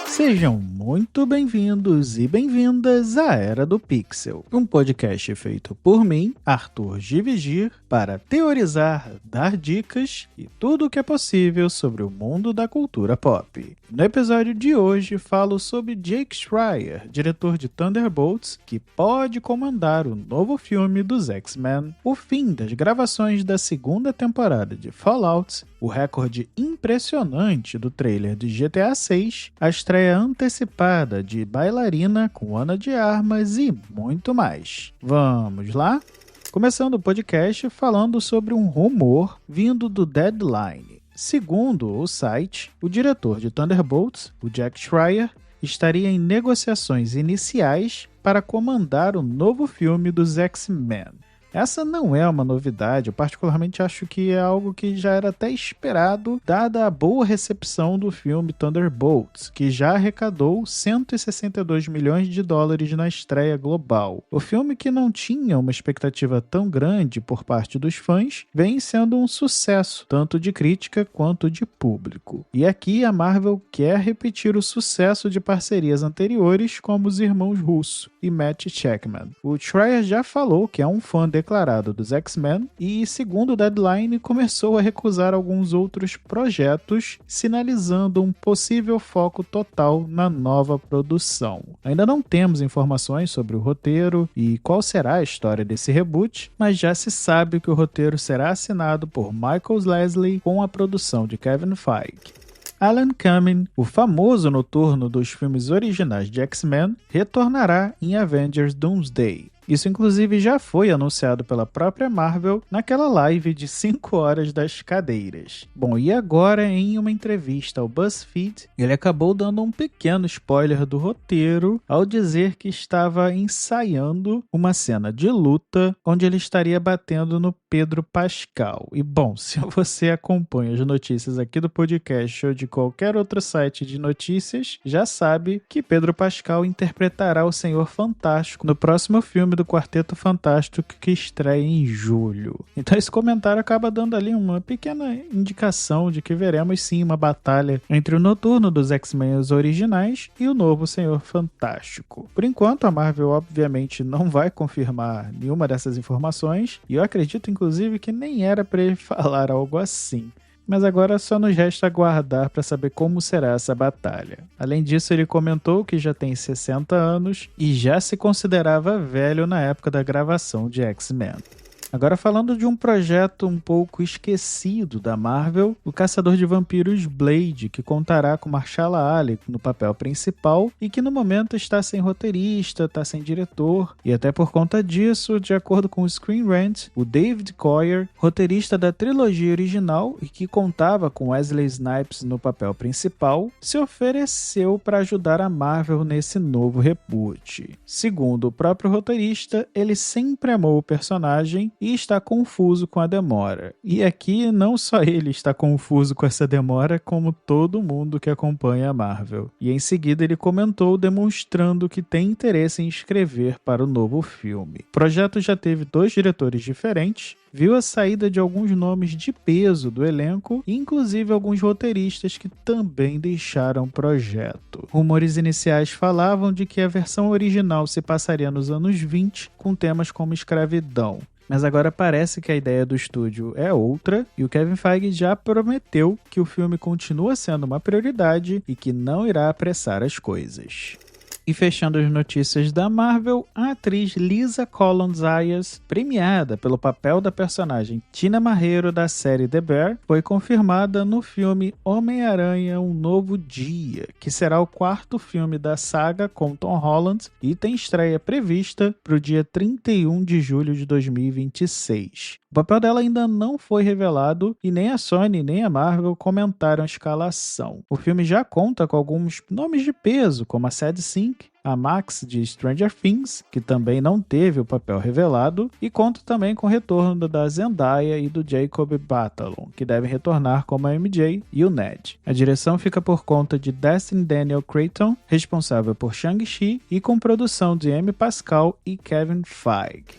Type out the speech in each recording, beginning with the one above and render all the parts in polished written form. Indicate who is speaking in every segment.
Speaker 1: Sejam muito bem-vindos e bem-vindas à Era do Pixel, um podcast feito por mim, Arthur Givigir, para teorizar, dar dicas e tudo o que é possível sobre o mundo da cultura pop. No episódio de hoje falo sobre Jake Schreier, diretor de Thunderbolts, que pode comandar o novo filme dos X-Men, o fim das gravações da segunda temporada de Fallout, o recorde impressionante do trailer de GTA 6, a estreia antecipada de Bailarina com Ana de Armas e muito mais. Vamos lá? Começando o podcast falando sobre um rumor vindo do Deadline. Segundo o site, o diretor de Thunderbolts, o Jack Schreier, estaria em negociações iniciais para comandar o novo filme dos X-Men. Essa não é uma novidade, eu particularmente acho que é algo que já era até esperado, dada a boa recepção do filme Thunderbolts, que já arrecadou 162 milhões de dólares na estreia global. O filme, que não tinha uma expectativa tão grande por parte dos fãs, vem sendo um sucesso, tanto de crítica quanto de público. E aqui a Marvel quer repetir o sucesso de parcerias anteriores, como os irmãos Russo e Matt Shakman. O Schreier já falou que é um fã declarado dos X-Men e, segundo o Deadline, começou a recusar alguns outros projetos, sinalizando um possível foco total na nova produção. Ainda não temos informações sobre o roteiro e qual será a história desse reboot, mas já se sabe que o roteiro será assinado por Michael Leslie com a produção de Kevin Feige. Alan Cumming, o famoso noturno dos filmes originais de X-Men, retornará em Avengers Doomsday. Isso inclusive já foi anunciado pela própria Marvel naquela live de 5 horas das cadeiras. Bom, e agora em uma entrevista ao BuzzFeed, ele acabou dando um pequeno spoiler do roteiro ao dizer que estava ensaiando uma cena de luta onde ele estaria batendo no Pedro Pascal. E bom, se você acompanha as notícias aqui do podcast ou de qualquer outro site de notícias, já sabe que Pedro Pascal interpretará o Senhor Fantástico no próximo filme do Quarteto Fantástico, que estreia em julho. Então esse comentário acaba dando ali uma pequena indicação de que veremos sim uma batalha entre o Noturno dos X-Men originais e o novo Senhor Fantástico. Por enquanto a Marvel obviamente não vai confirmar nenhuma dessas informações, e eu acredito inclusive que nem era para ele falar algo assim. Mas agora só nos resta aguardar para saber como será essa batalha. Além disso, ele comentou que já tem 60 anos e já se considerava velho na época da gravação de X-Men. Agora falando de um projeto um pouco esquecido da Marvel, o Caçador de Vampiros Blade, que contará com Mahershala Ali no papel principal e que no momento está sem roteirista, está sem diretor, e até por conta disso, de acordo com o Screen Rant, o David Goyer, roteirista da trilogia original e que contava com Wesley Snipes no papel principal, se ofereceu para ajudar a Marvel nesse novo reboot. Segundo o próprio roteirista, ele sempre amou o personagem e está confuso com a demora. E aqui não só ele está confuso com essa demora, como todo mundo que acompanha a Marvel. E em seguida ele comentou demonstrando que tem interesse em escrever para o novo filme. O projeto já teve 2 diretores diferentes, viu a saída de alguns nomes de peso do elenco, inclusive alguns roteiristas que também deixaram o projeto. Rumores iniciais falavam de que a versão original se passaria nos anos 20, com temas como escravidão. Mas agora parece que a ideia do estúdio é outra, e o Kevin Feige já prometeu que o filme continua sendo uma prioridade e que não irá apressar as coisas. E fechando as notícias da Marvel, a atriz Lisa Collins-Ayers, premiada pelo papel da personagem Tina Marrero da série The Bear, foi confirmada no filme Homem-Aranha Um Novo Dia, que será o 4º filme da saga com Tom Holland e tem estreia prevista para o dia 31 de julho de 2026. O papel dela ainda não foi revelado e nem a Sony nem a Marvel comentaram a escalação. O filme já conta com alguns nomes de peso, como a Sadie Sink, a Max de Stranger Things, que também não teve o papel revelado, e conta também com o retorno da Zendaya e do Jacob Batalon, que devem retornar como a MJ e o Ned. A direção fica por conta de Destin Daniel Cretton, responsável por Shang-Chi, e com produção de Amy Pascal e Kevin Feige.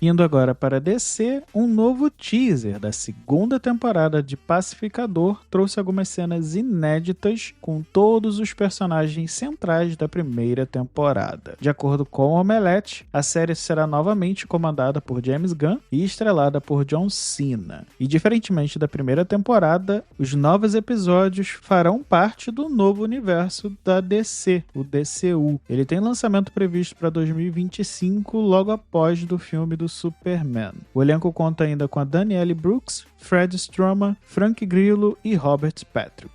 Speaker 1: Indo agora para DC, um novo teaser da segunda temporada de Pacificador trouxe algumas cenas inéditas com todos os personagens centrais da primeira temporada. De acordo com o Omelete, a série será novamente comandada por James Gunn e estrelada por John Cena. E diferentemente da primeira temporada, os novos episódios farão parte do novo universo da DC, o DCU. Ele tem lançamento previsto para 2025, logo após do filme do Superman. O elenco conta ainda com a Danielle Brooks, Fred Stroma, Frank Grillo e Robert Patrick.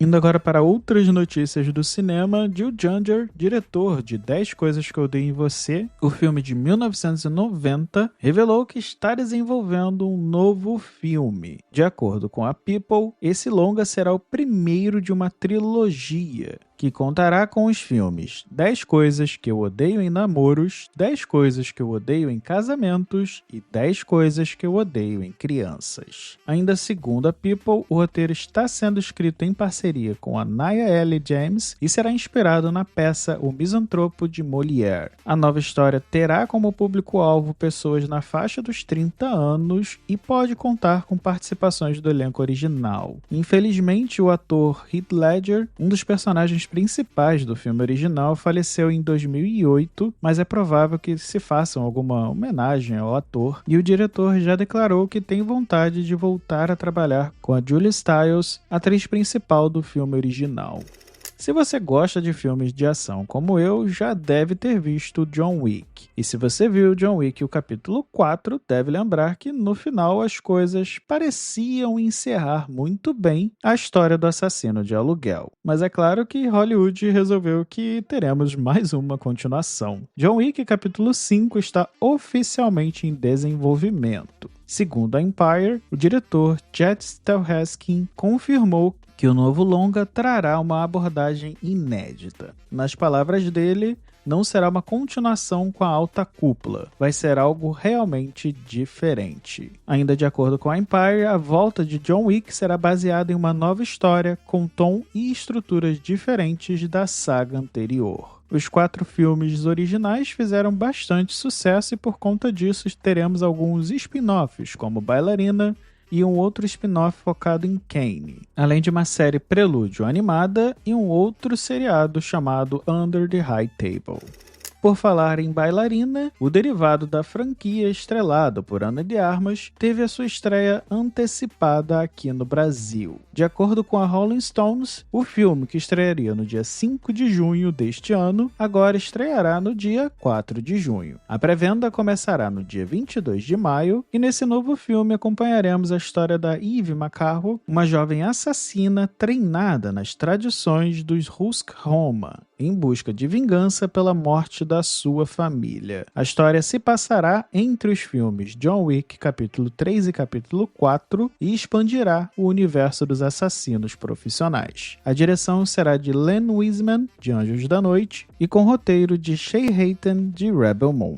Speaker 1: Indo agora para outras notícias do cinema, Jill Junger, diretor de 10 Coisas que Eu Odeio em Você, o filme de 1990, revelou que está desenvolvendo um novo filme. De acordo com a People, esse longa será o primeiro de uma trilogia, que contará com os filmes 10 Coisas que Eu Odeio em Namoros, 10 Coisas que Eu Odeio em Casamentos e 10 Coisas que Eu Odeio em Crianças. Ainda segundo a People, o roteiro está sendo escrito em parceria com a Nia L. James e será inspirado na peça O Misantropo de Molière. A nova história terá como público-alvo pessoas na faixa dos 30 anos e pode contar com participações do elenco original. Infelizmente, o ator Heath Ledger, um dos personagens principais do filme original, faleceu em 2008, mas é provável que se façam alguma homenagem ao ator, e o diretor já declarou que tem vontade de voltar a trabalhar com a Julia Stiles, atriz principal do filme original. Se você gosta de filmes de ação como eu, já deve ter visto John Wick. E se você viu John Wick o capítulo 4, deve lembrar que no final as coisas pareciam encerrar muito bem a história do assassino de aluguel. Mas é claro que Hollywood resolveu que teremos mais uma continuação. John Wick capítulo 5 está oficialmente em desenvolvimento. Segundo a Empire, o diretor Chet Stahelski confirmou que o novo longa trará uma abordagem inédita. Nas palavras dele, não será uma continuação com a alta cúpula, vai ser algo realmente diferente. Ainda de acordo com a Empire, a volta de John Wick será baseada em uma nova história com tom e estruturas diferentes da saga anterior. Os 4 filmes originais fizeram bastante sucesso e por conta disso teremos alguns spin-offs, como Bailarina, e um outro spin-off focado em Kane, além de uma série prelúdio animada e um outro seriado chamado Under the High Table. Por falar em Bailarina, o derivado da franquia estrelado por Ana de Armas teve a sua estreia antecipada aqui no Brasil. De acordo com a Rolling Stones, o filme, que estrearia no dia 5 de junho deste ano, agora estreará no dia 4 de junho. A pré-venda começará no dia 22 de maio e nesse novo filme acompanharemos a história da Eve McCarroll, uma jovem assassina treinada nas tradições dos Husk-Roma, em busca de vingança pela morte da sua família. A história se passará entre os filmes John Wick capítulo 3 e capítulo 4 e expandirá o universo dos assassinos profissionais. A direção será de Len Wiseman, de Anjos da Noite, e com roteiro de Shay Hayton, de Rebel Moon.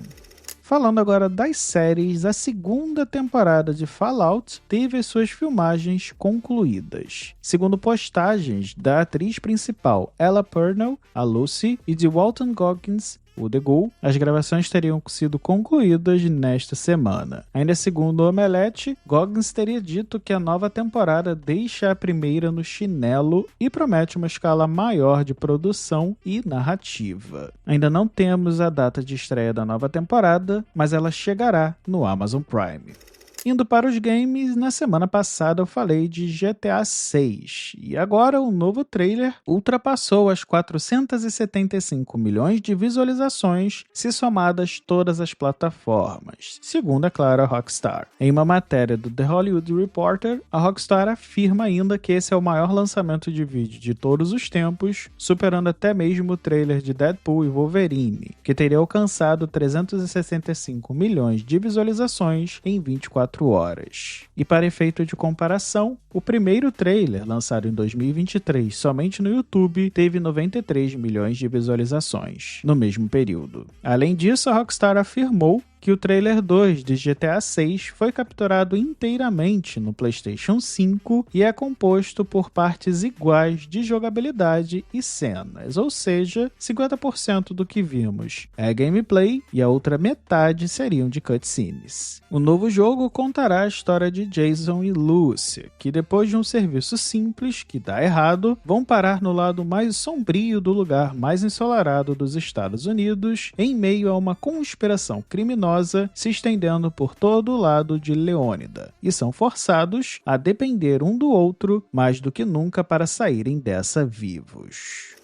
Speaker 1: Falando agora das séries, a segunda temporada de Fallout teve as suas filmagens concluídas. Segundo postagens da atriz principal Ella Purnell, a Lucy, e de Walton Goggins, o The Ghoul, as gravações teriam sido concluídas nesta semana. Ainda segundo o Omelete, Goggins teria dito que a nova temporada deixa a primeira no chinelo e promete uma escala maior de produção e narrativa. Ainda não temos a data de estreia da nova temporada, mas ela chegará no Amazon Prime. Indo para os games, na semana passada eu falei de GTA 6 e agora o novo trailer ultrapassou as 475 milhões de visualizações se somadas todas as plataformas, segundo, é claro, a Rockstar. Em uma matéria do The Hollywood Reporter, a Rockstar afirma ainda que esse é o maior lançamento de vídeo de todos os tempos, superando até mesmo o trailer de Deadpool e Wolverine, que teria alcançado 365 milhões de visualizações em 24 horas. E para efeito de comparação, o primeiro trailer, lançado em 2023 somente no YouTube, teve 93 milhões de visualizações no mesmo período. Além disso, a Rockstar afirmou que o trailer 2 de GTA 6 foi capturado inteiramente no PlayStation 5 e é composto por partes iguais de jogabilidade e cenas, ou seja, 50% do que vimos é gameplay e a outra metade seriam de cutscenes. O novo jogo contará a história de Jason e Lucy, que depois de um serviço simples que dá errado, vão parar no lado mais sombrio do lugar mais ensolarado dos Estados Unidos, em meio a uma conspiração criminosa se estendendo por todo o lado de Leônida, e são forçados a depender um do outro mais do que nunca para saírem dessa vivos.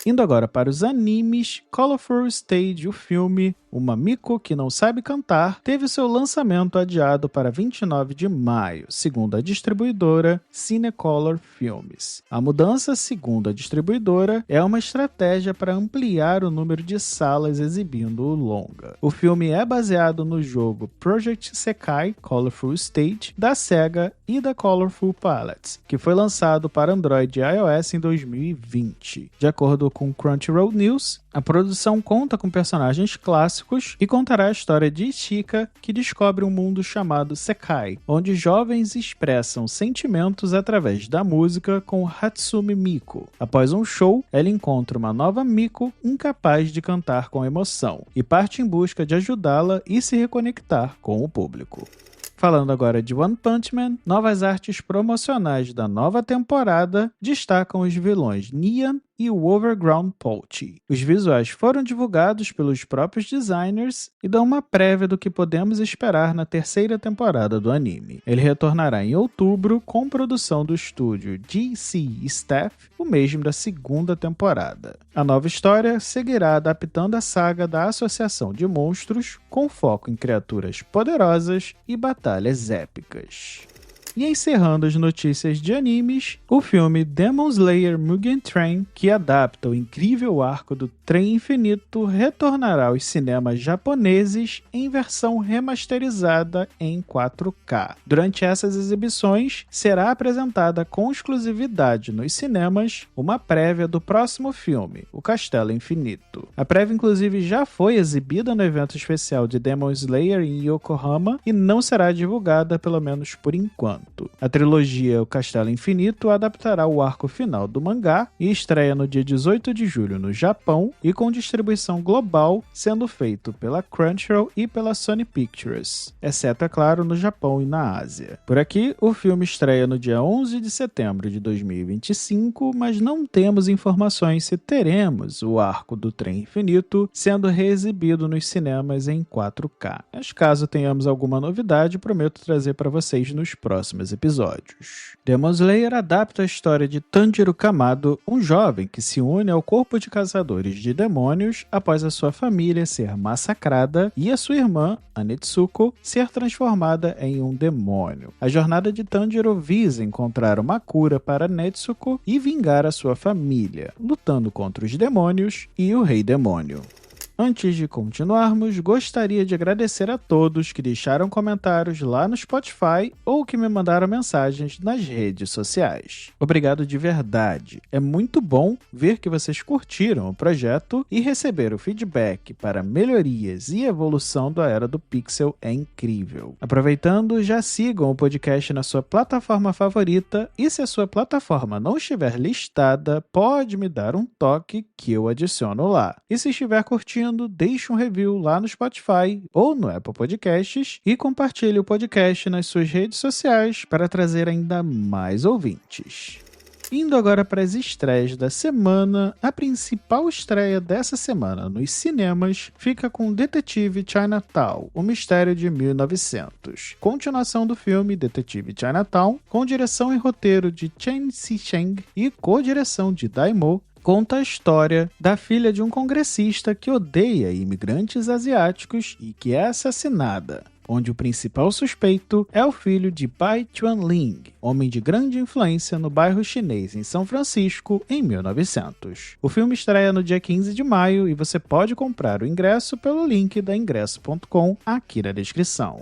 Speaker 1: Indo agora para os animes, Colorful Stage, o filme Uma Miko que Não Sabe Cantar, teve seu lançamento adiado para 29 de maio, segundo a distribuidora Cinecolor Filmes. A mudança, segundo a distribuidora, é uma estratégia para ampliar o número de salas exibindo o longa. O filme é baseado no jogo Project Sekai Colorful Stage da Sega e da Colorful Palettes, que foi lançado para Android e iOS em 2020. De acordo com Crunchyroll News, a produção conta com personagens clássicos e contará a história de Ichika, que descobre um mundo chamado Sekai, onde jovens expressam sentimentos através da música com Hatsumi Miku. Após um show, ela encontra uma nova Miku incapaz de cantar com emoção e parte em busca de ajudá-la e se reconectar com o público. Falando agora de One Punch Man, novas artes promocionais da nova temporada destacam os vilões Neon e o Overground Pochi. Os visuais foram divulgados pelos próprios designers e dão uma prévia do que podemos esperar na terceira temporada do anime. Ele retornará em outubro com produção do estúdio GC Staff, o mesmo da segunda temporada. A nova história seguirá adaptando a saga da Associação de Monstros, com foco em criaturas poderosas e batalhas épicas. E encerrando as notícias de animes, o filme Demon Slayer Mugen Train, que adapta o incrível arco do Trem Infinito, retornará aos cinemas japoneses em versão remasterizada em 4K. Durante essas exibições, será apresentada com exclusividade nos cinemas uma prévia do próximo filme, O Castelo Infinito. A prévia, inclusive, já foi exibida no evento especial de Demon Slayer em Yokohama e não será divulgada, pelo menos por enquanto. A trilogia O Castelo Infinito adaptará o arco final do mangá e estreia no dia 18 de julho no Japão e com distribuição global, sendo feito pela Crunchyroll e pela Sony Pictures, exceto, é claro, no Japão e na Ásia. Por aqui, o filme estreia no dia 11 de setembro de 2025, mas não temos informações se teremos o arco do Trem Infinito sendo reexibido nos cinemas em 4K. Mas caso tenhamos alguma novidade, prometo trazer para vocês nos próximos episódios. Demon Slayer adapta a história de Tanjiro Kamado, um jovem que se une ao corpo de caçadores de demônios após a sua família ser massacrada e a sua irmã, a Netsuko, ser transformada em um demônio. A jornada de Tanjiro visa encontrar uma cura para Netsuko e vingar a sua família, lutando contra os demônios e o Rei Demônio. Antes de continuarmos, gostaria de agradecer a todos que deixaram comentários lá no Spotify ou que me mandaram mensagens nas redes sociais. Obrigado de verdade. É muito bom ver que vocês curtiram o projeto e receber o feedback para melhorias e evolução da Era do Pixel é incrível. Aproveitando, já sigam o podcast na sua plataforma favorita e se a sua plataforma não estiver listada, pode me dar um toque que eu adiciono lá. E se estiver curtindo, deixe um review lá no Spotify ou no Apple Podcasts e compartilhe o podcast nas suas redes sociais para trazer ainda mais ouvintes. Indo agora para as estreias da semana, a principal estreia dessa semana nos cinemas fica com Detetive Chinatown, o Mistério de 1900. Continuação do filme Detetive Chinatown, com direção e roteiro de Chen Xisheng e co-direção de Daimao, conta a história da filha de um congressista que odeia imigrantes asiáticos e que é assassinada, onde o principal suspeito é o filho de Bai Chuanling, homem de grande influência no bairro chinês em São Francisco em 1900. O filme estreia no dia 15 de maio e você pode comprar o ingresso pelo link da ingresso.com aqui na descrição.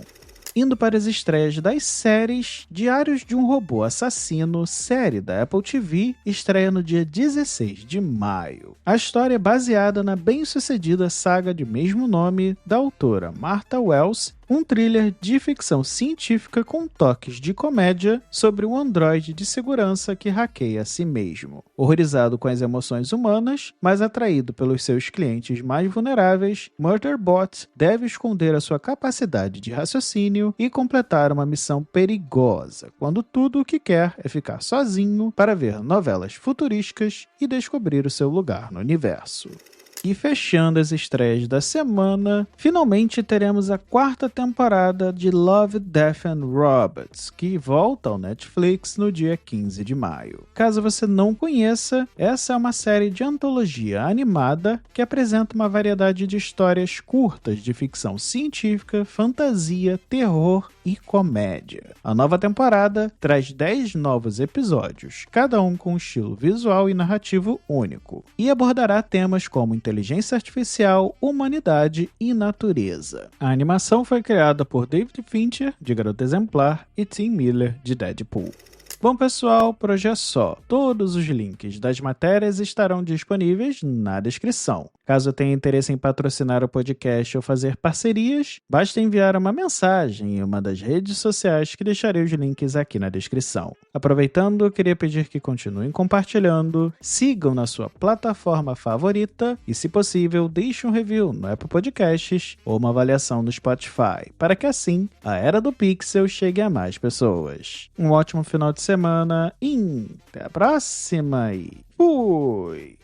Speaker 1: Indo para as estreias das séries, Diários de um Robô Assassino, série da Apple TV, estreia no dia 16 de maio. A história é baseada na bem-sucedida saga de mesmo nome da autora Martha Wells, um thriller de ficção científica com toques de comédia sobre um androide de segurança que hackeia a si mesmo. Horrorizado com as emoções humanas, mas atraído pelos seus clientes mais vulneráveis, Murderbot deve esconder a sua capacidade de raciocínio e completar uma missão perigosa, quando tudo o que quer é ficar sozinho para ver novelas futurísticas e descobrir o seu lugar no universo. E fechando as estreias da semana, finalmente teremos a 4ª temporada de Love, Death and Robots, que volta ao Netflix no dia 15 de maio. Caso você não conheça, essa é uma série de antologia animada que apresenta uma variedade de histórias curtas de ficção científica, fantasia, terror e comédia. A nova temporada traz 10 novos episódios, cada um com um estilo visual e narrativo único, e abordará temas como inteligência artificial, humanidade e natureza. A animação foi criada por David Fincher, de Garota Exemplar, e Tim Miller, de Deadpool. Bom pessoal, por hoje é só. Todos os links das matérias estarão disponíveis na descrição. Caso tenha interesse em patrocinar o podcast ou fazer parcerias, basta enviar uma mensagem em uma das redes sociais que deixarei os links aqui na descrição. Aproveitando, queria pedir que continuem compartilhando, sigam na sua plataforma favorita e, se possível, deixem um review no Apple Podcasts ou uma avaliação no Spotify, para que assim a Era do Pixel chegue a mais pessoas. Um ótimo final de semana e até a próxima e fui!